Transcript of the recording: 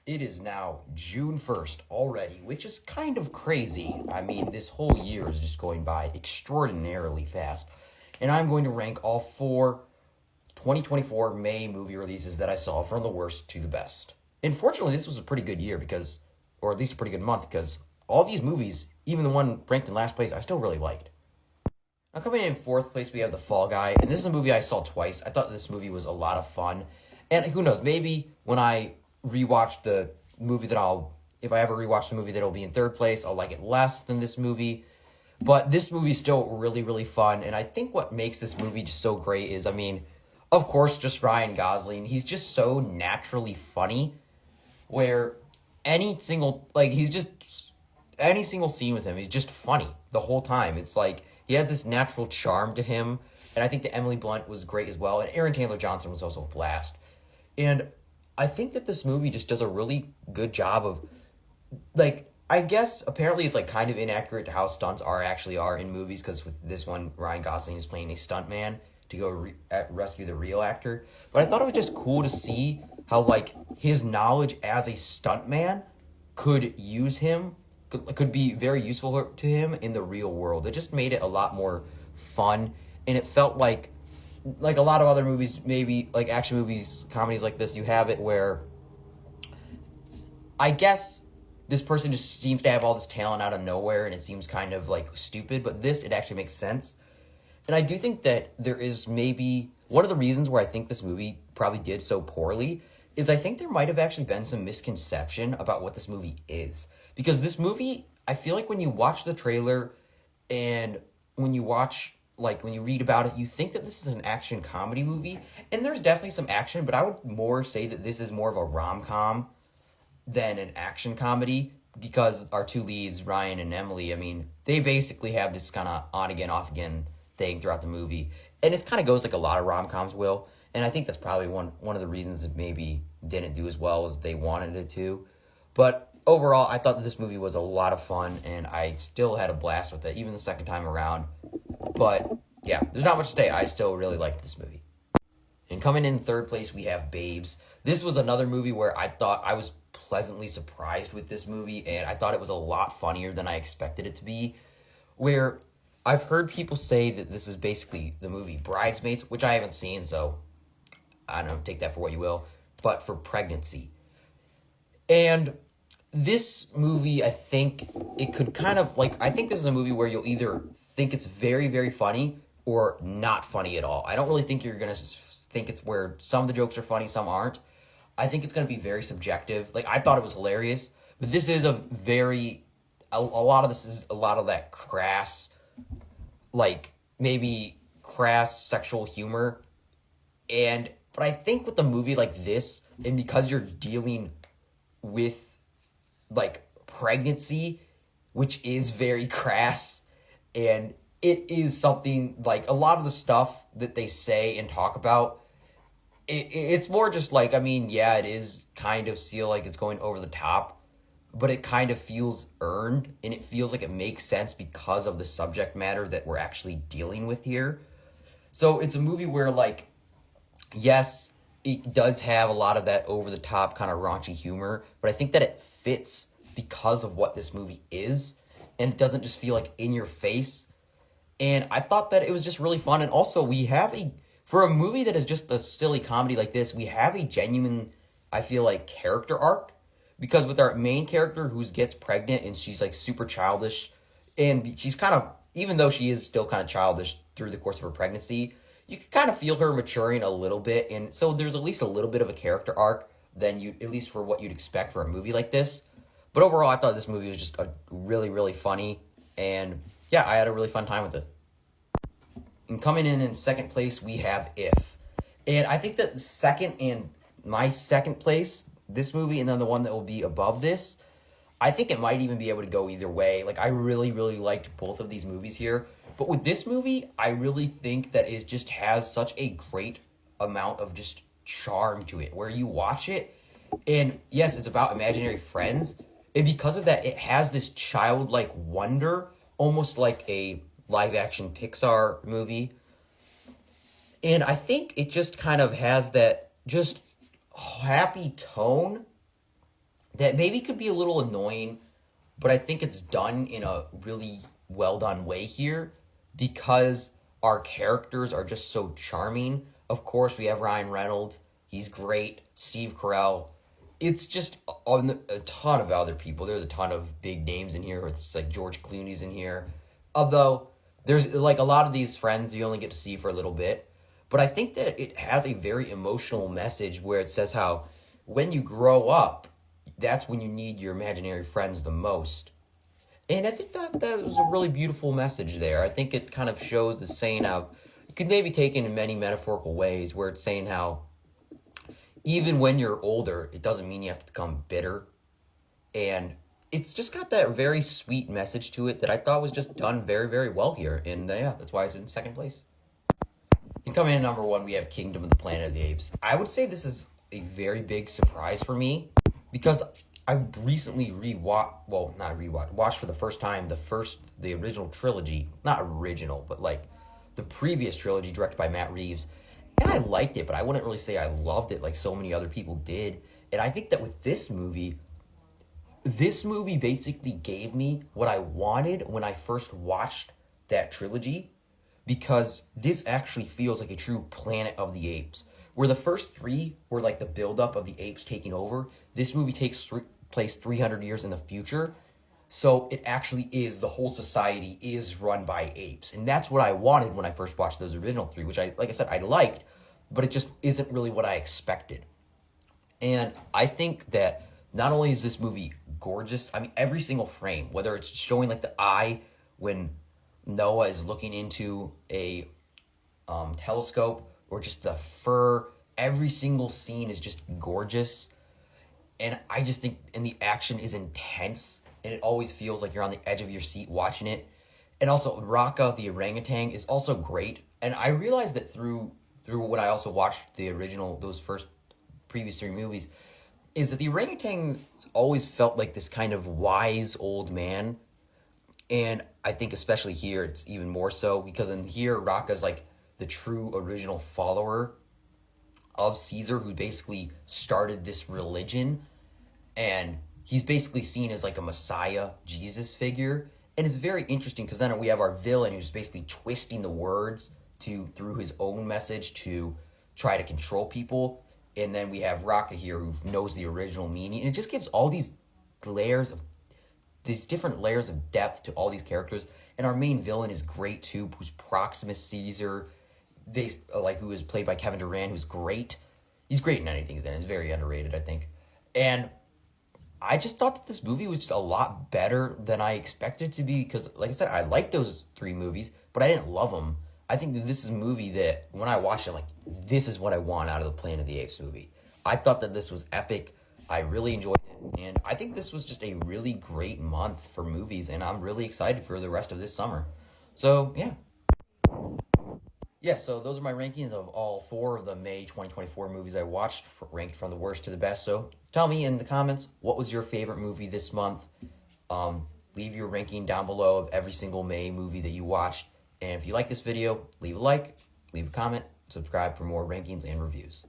It is now June 1st already, which is kind of crazy. I mean, this whole year is just going by extraordinarily fast. And I'm going to rank all four 2024 May movie releases that I saw from the worst to the best. And fortunately, this was a pretty good year because, or at least a pretty good month, because all these movies, even the one ranked in last place, I still really liked. Now, coming in fourth place, we have The Fall Guy, and this is a movie I saw twice. I thought this movie was a lot of fun. And who knows, maybe when I rewatch the movie if I ever rewatch the movie that'll be in third place, I'll like it less than this movie. But this movie's still really, really fun. And I think what makes this movie just so great is, I mean, of course, just Ryan Gosling. He's just so naturally funny where any single scene with him, he's just funny the whole time. It's like he has this natural charm to him. And I think that Emily Blunt was great as well. And Aaron Taylor Johnson was also a blast. And I think that this movie just does a really good job of, like, I guess apparently it's like kind of inaccurate to how stunts are in movies because with this one, Ryan Gosling is playing a stuntman to go rescue the real actor. But I thought it was just cool to see how, like, his knowledge as a stuntman could be very useful to him in the real world. It just made it a lot more fun, and it felt like a lot of other movies, maybe like action movies, comedies like this, you have it where I guess this person just seems to have all this talent out of nowhere and it seems kind of like stupid, but it actually makes sense. And I do think that there is maybe one of the reasons where I think this movie probably did so poorly is I think there might have actually been some misconception about what this movie is. Because this movie, I feel like when you watch the trailer and when you read about it, you think that this is an action comedy movie. And there's definitely some action, but I would more say that this is more of a rom-com than an action comedy because our two leads, Ryan and Emily, I mean, they basically have this kind of on-again, off-again thing throughout the movie. And it kind of goes like a lot of rom-coms will. And I think that's probably one of the reasons it maybe didn't do as well as they wanted it to. But overall, I thought that this movie was a lot of fun, and I still had a blast with it, even the second time around. But yeah, there's not much to say. I still really liked this movie. And coming in third place, we have Babes. This was another movie where I thought I was pleasantly surprised with this movie, and I thought it was a lot funnier than I expected it to be. Where I've heard people say that this is basically the movie Bridesmaids, which I haven't seen, so I don't know, take that for what you will, but for pregnancy. And this movie, I think it could kind of, like, I think this is a movie where you'll either think it's very, very funny or not funny at all. I don't really think you're going to think it's where some of the jokes are funny, some aren't. I think it's going to be very subjective. Like, I thought it was hilarious, but this is a lot of this is a lot of that crass, like, maybe crass sexual humor. But I think with a movie like this, and because you're dealing with, like, pregnancy, which is very crass, and it is something, like, a lot of the stuff that they say and talk about, it's more just like, I mean, yeah, it is kind of feel like it's going over the top, but it kind of feels earned, and it feels like it makes sense because of the subject matter that we're actually dealing with here. So it's a movie where, like, yes, it does have a lot of that over-the-top kind of raunchy humor, but I think that it fits because of what this movie is, and it doesn't just feel like in your face. And I thought that it was just really fun, and also for a movie that is just a silly comedy like this, we have a genuine, I feel like, character arc, because with our main character who gets pregnant and she's like super childish, and she's kind of, even though she is still kind of childish through the course of her pregnancy, you can kind of feel her maturing a little bit, and so there's at least a little bit of a character arc at least for what you'd expect for a movie like this. But overall, I thought this movie was just a really, really funny, and yeah, I had a really fun time with it. And coming in second place, we have If. And I think that my second place, this movie, and then the one that will be above this, I think it might even be able to go either way. Like, I really, really liked both of these movies here. But with this movie, I really think that it just has such a great amount of just charm to it, where you watch it, and yes, it's about imaginary friends, and because of that, it has this childlike wonder, almost like a live-action Pixar movie. And I think it just kind of has that just happy tone that maybe could be a little annoying, but I think it's done in a really well done way here because our characters are just so charming. Of course, we have Ryan Reynolds. He's great. Steve Carell. It's just a ton of other people. There's a ton of big names in here. It's like George Clooney's in here. Although, there's like a lot of these friends you only get to see for a little bit. But I think that it has a very emotional message where it says how when you grow up, that's when you need your imaginary friends the most. And I think that was a really beautiful message there. I think it kind of shows the saying how it could maybe take in many metaphorical ways where it's saying how even when you're older, it doesn't mean you have to become bitter. And it's just got that very sweet message to it that I thought was just done very, very well here. And yeah, that's why it's in second place. And coming in at number one, we have Kingdom of the Planet of the Apes. I would say this is a very big surprise for me because I recently watched for the first time the original trilogy. Not original, but like the previous trilogy directed by Matt Reeves. And I liked it, but I wouldn't really say I loved it like so many other people did. And I think that with this movie basically gave me what I wanted when I first watched that trilogy because this actually feels like a true Planet of the Apes. Where the first three were like the buildup of the apes taking over, this movie takes place 300 years in the future. So it actually is, the whole society is run by apes. And that's what I wanted when I first watched those original three, which like I said, I liked, but it just isn't really what I expected. And I think that not only is this movie gorgeous, I mean, every single frame, whether it's showing like the eye when Noah is looking into a telescope or just the fur, every single scene is just gorgeous. And I just think, and the action is intense, and it always feels like you're on the edge of your seat watching it. And also, Raka, the orangutan, is also great. And I realized that through when I also watched the original, those first previous three movies, is that the orangutan always felt like this kind of wise old man. And I think especially here, it's even more so, because in here, Raka's like the true original follower of Caesar, who basically started this religion, and he's basically seen as like a Messiah, Jesus figure. And it's very interesting because then we have our villain who's basically twisting the words through his own message to try to control people. And then we have Raka here who knows the original meaning. And it just gives all these different layers of depth to all these characters. And our main villain is great too, who's Proximus Caesar, who is played by Kevin Durant, who's great. He's great in anything he's in. He's very underrated, I think. And I just thought that this movie was just a lot better than I expected it to be because, like I said, I liked those three movies, but I didn't love them. I think that this is a movie that, when I watched it, I'm like, this is what I want out of the Planet of the Apes movie. I thought that this was epic. I really enjoyed it. And I think this was just a really great month for movies, and I'm really excited for the rest of this summer. So, yeah. Yeah, so those are my rankings of all 4 of the May 2024 movies I watched, ranked from the worst to the best. So tell me in the comments, what was your favorite movie this month? Leave your ranking down below of every single May movie that you watched. And if you like this video, leave a like, leave a comment, subscribe for more rankings and reviews.